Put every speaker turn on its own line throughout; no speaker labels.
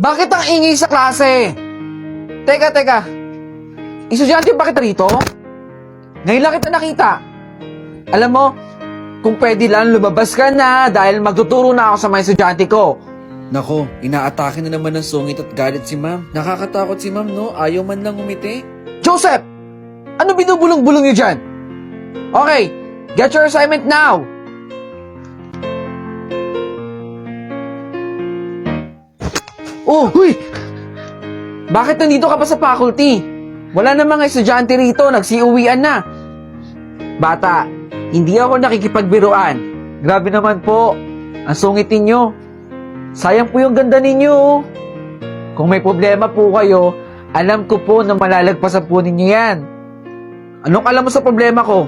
Bakit ang ingay sa klase? Teka. Estudyante ba kita rito? Ngayon lang kita nakita. Alam mo, kung pwede lang lumabas ka na dahil magtuturo na ako sa mga estudyante ko.
Nako, inaatake na naman ng sungit at galit si ma'am. Nakakatakot si ma'am, no? Ayaw man lang umiti.
Joseph! Ano binubulong-bulong niyo dyan? Okay, get your assignment now! Oh, huy! Bakit nandito ka pa sa faculty? Wala na mga estudyante rito, nagsiuwian na. Bata, hindi ako nakikipagbiruan. Grabe naman po, ang sungit ninyo. Sayang po yung ganda ninyo. Kung may problema po kayo, alam ko po na malalagpasan po ninyo yan. Anong alam mo sa problema ko?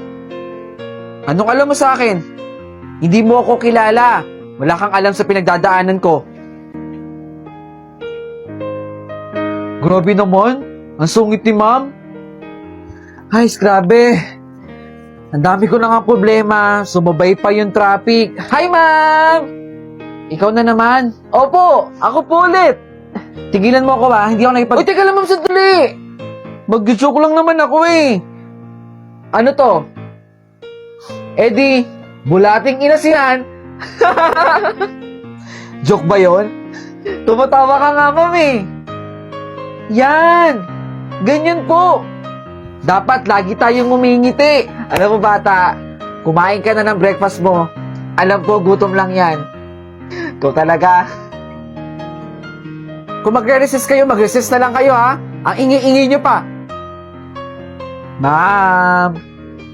Anong alam mo sa akin? Hindi mo ako kilala. Wala kang alam sa pinagdadaanan ko. Grabe naman. Ang sungit ni ma'am. Ay, grabe. Ang dami ko na nga problema. Sumabay pa yung traffic. Hi, ma'am! Ikaw na naman. Opo, ako po ulit. Tigilan mo ako ba? Hindi ako nakipag... Uy, teka lang ma'am, sandali. Mag-joke lang naman ako eh. Ano to? Eddie, bulating inasihan. Joke ba yon? Tumatawa ka nga, ma'am eh. Yan! Ganyan po! Dapat lagi tayong umingiti. Alam mo bata, kumain ka na ng breakfast mo. Alam ko, gutom lang yan. Ikaw talaga. Kung magre-resist kayo, mag-resist na lang kayo ha. Ang ingi-ingi nyo pa. Ma'am,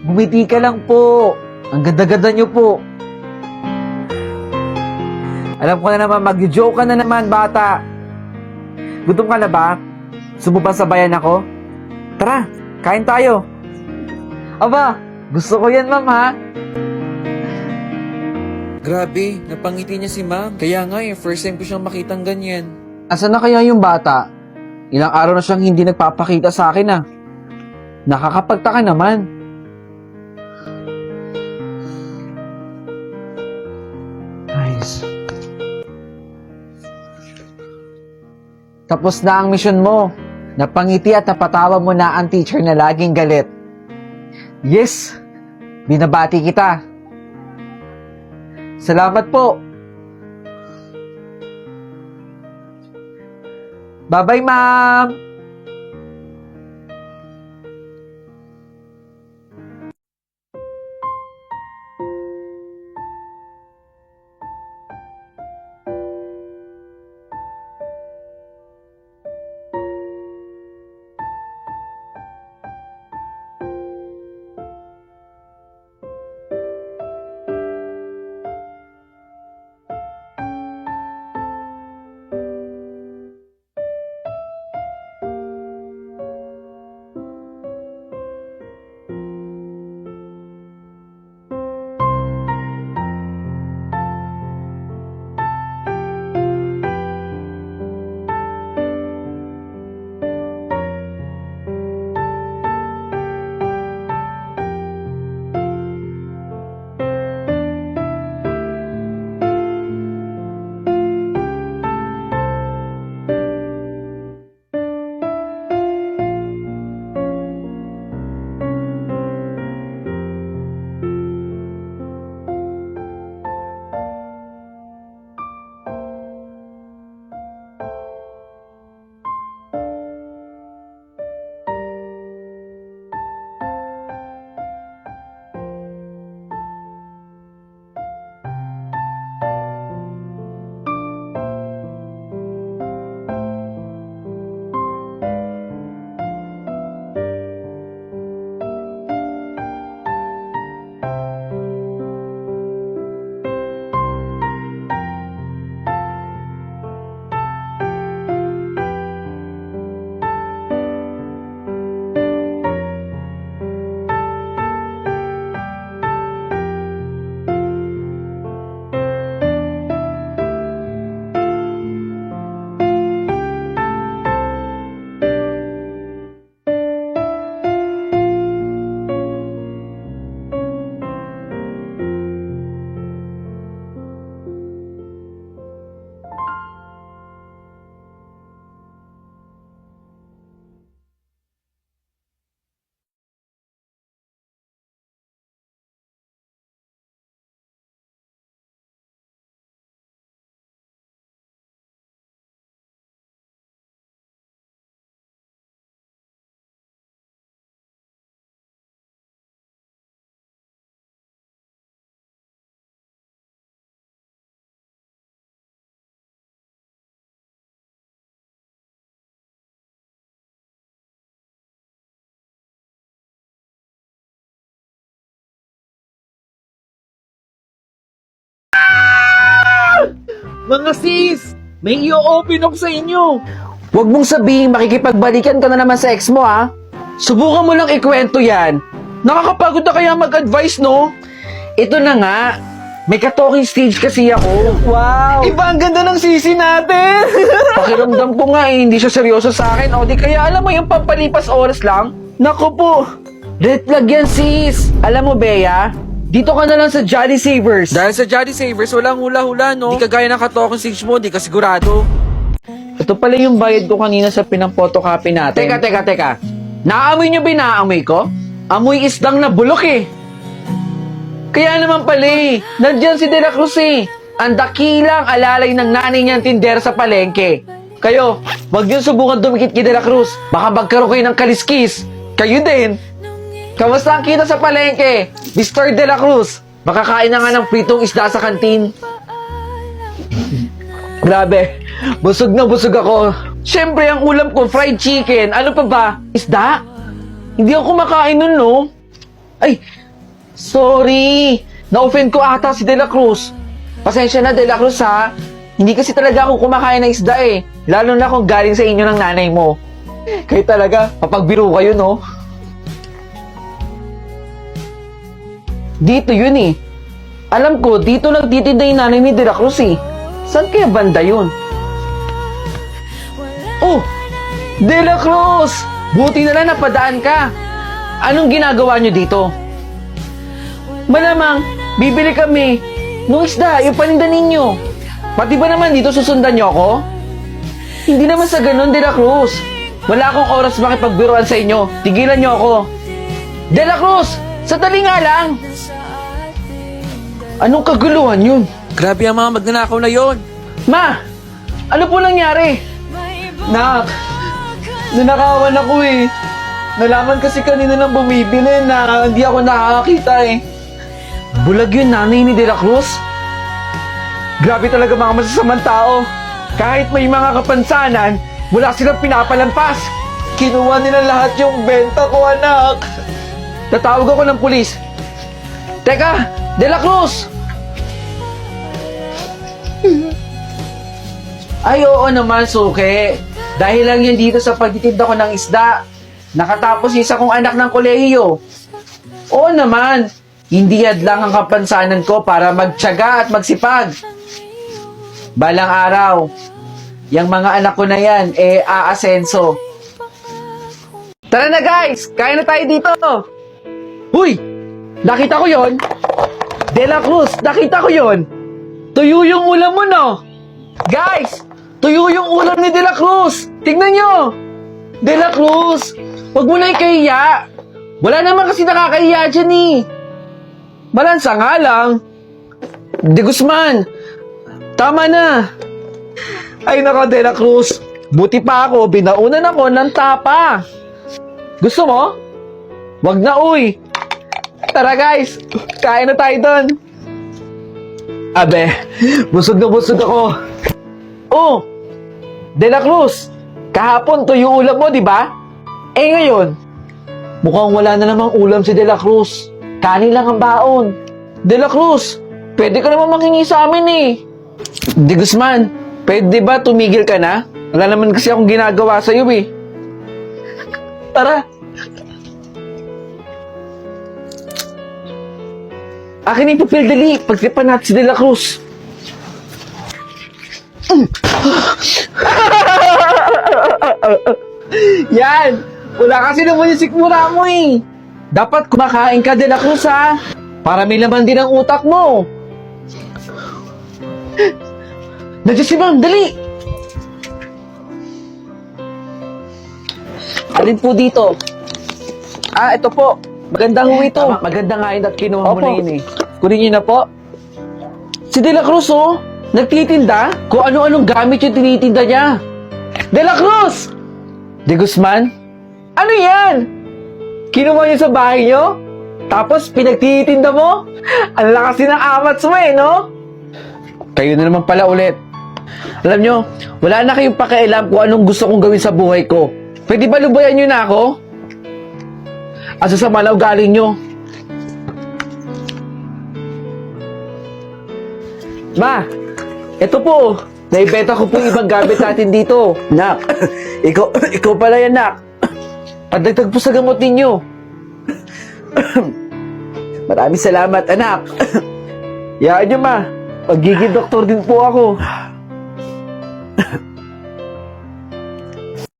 bumiti ka lang po. Ang ganda-ganda nyo po. Alam ko na naman, mag-joke ka na naman, bata. Gutom ka na ba? Sumuba sa bayan ako? Tara, kain tayo. Aba, gusto ko yan, ma'am, ha?
Grabe, napangiti niya si ma'am. Kaya nga first time ko siyang makitang ganyan.
Asan na kaya yung bata? Ilang araw na siyang hindi nagpapakita sa akin, ah. Nakakapagtaka naman. Nice. Tapos na ang mission mo. Napangiti at napatawa mo na ang teacher na laging galit. Yes! Binabati kita. Salamat po. Bye-bye, ma'am.
Mga sis, may i-open ako sa inyo.
Huwag mong sabihin makikipagbalikan ka na naman sa ex mo, ha? Subukan mo lang ikwento yan. Nakakapagod na kaya mag-advise, no? Ito na nga. May ka-talking stage kasi ako. Wow!
Iba ang ganda ng sisi natin.
Pakiramdam ko nga hindi siya seryoso sa akin. O di kaya alam mo yung pampalipas oras lang?
Nako po.
Red flag yan, sis. Alam mo, Bea, dito ka na lang sa Jolly Savers.
Dahil sa Jolly Savers, walang hula-hula, no? Di kagaya ng ka-talking stage mo, di ka sigurado.
Ito pala yung bayad ko kanina sa pinang-photocopy natin. Teka. Naamoy nyo ba yung naamoy ko? Amoy isdang na bulok eh. Kaya naman pala eh, nandyan si De La Cruz eh. Ang dakilang alalay ng nanay niyang tindera sa palengke. Kayo, wag niyo subukan dumikit kay De La Cruz. Baka magkaroon kayo ng kaliskis. Kayo din. Kamusta ang kita sa palengke? Mr. De La Cruz, makakain na nga ng pritong isda sa kantin. Grabe, busog na busog ako. Siyempre, ang ulam ko, fried chicken. Ano pa ba? Isda? Hindi ako kumakain nun, no? Ay, sorry. Na-offend ko ata si De La Cruz. Pasensya na, De La Cruz, ha? Hindi kasi talaga ako kumakain ng isda, eh. Lalo na kung galing sa inyo ng nanay mo. Kayo talaga, mapagbiro kayo, no? Dito yun, eh. Alam ko, dito lang titinda yung nanay ni De La Cruz, eh. Saan kaya banda yun? Oh! De La Cruz! Buti na lang napadaan ka. Anong ginagawa nyo dito? Malamang, bibili kami nung isda, yung paninda ninyo. Pati ba naman dito susundan nyo ako? Hindi naman sa ganun, De La Cruz. Wala akong oras makipagbiruan sa inyo. Tigilan nyo ako. De La Cruz! Sandali nga lang! Anong kaguluhan yun?
Grabe ang mga magnanakaw na yon.
Ma! Ano po nangyari?
Nak, nanakawan ako eh. Nalaman kasi kanina nang bumibili na hindi ako nakakakita eh.
Bulag yun nanay ni De La Cruz. Grabe talaga mga masasamang tao. Kahit may mga kapansanan, wala silang pinapalampas.
Kinuha nila lahat yung benta ko, anak.
Tatawag ako ng pulis. Teka, De La Cruz! Ay, oo naman, suke. Dahil lang yan dito sa pagtitinda ko ng isda. Nakatapos isa kong anak ng kolehiyo. Oo naman, hindi hadlang ang kapansanan ko para magtiyaga at magsipag. Balang araw, yung mga anak ko na yan, aasenso. Tara na guys, kain na tayo dito. Huy! Nakita ko yon. De La Cruz, nakita ko yon. Tuyo yung ulam mo, no? Guys, tuyo yung ulam ni De La Cruz. Tingnan nyo. De La Cruz, wag mo na ikahiya. Wala naman kasi nakakahiya dyan eh. Balansa nga lang. De Guzman, tama na. Ay nako, De La Cruz. Buti pa ako, binaunan ako ng tapa. Gusto mo? Wag na, uy. Tara guys, kain na tayo doon. Abe, busog na busog ako. Oh, De La Cruz, kahapon to yung ulam mo, di ba? Eh ngayon, mukhang wala na namang ulam si De La Cruz. Kanin lang ang baon. De La Cruz, pwede ka naman mangingi sa amin eh. De Guzman, pwede ba tumigil ka na? Wala naman kasi akong ginagawa sa'yo eh. Tara. Akin yung papel, dali. Pagtripan natin si De La Cruz. Yan! Wala kasi naman yung sikmura mo eh. Dapat kumakain ka, De La Cruz, ha? Para may laman din ang utak mo. Nandiyan si Ma'am, dali! Alin po dito? Ah, ito po. Magandang ho ito. Maganda nga yun at kinuha mo na yun eh. Kunin niyo na po. Si De La Cruz, oh. Nagtitinda? Kung ano-anong gamit yung tinitinda niya. De La Cruz! De Guzman? Ano yan? Kinuha niyo sa bahay niyo? Tapos pinagtitinda mo? Ang lakas din ng amats mo eh, no? Kayo na naman pala ulit. Alam nyo, wala na kayong pakialam kung anong gusto kong gawin sa buhay ko. Pwede ba lubayan nyo na ako? Asa sa malaw galing nyo? Ma! Ito po, naibenta ko po yung ibang gamit natin dito. Nak, ikaw pala yan, nak. Pagdagdag po sa gamot ninyo. Maraming salamat, anak. Yaan nyo, ma. Magiging doktor din po ako.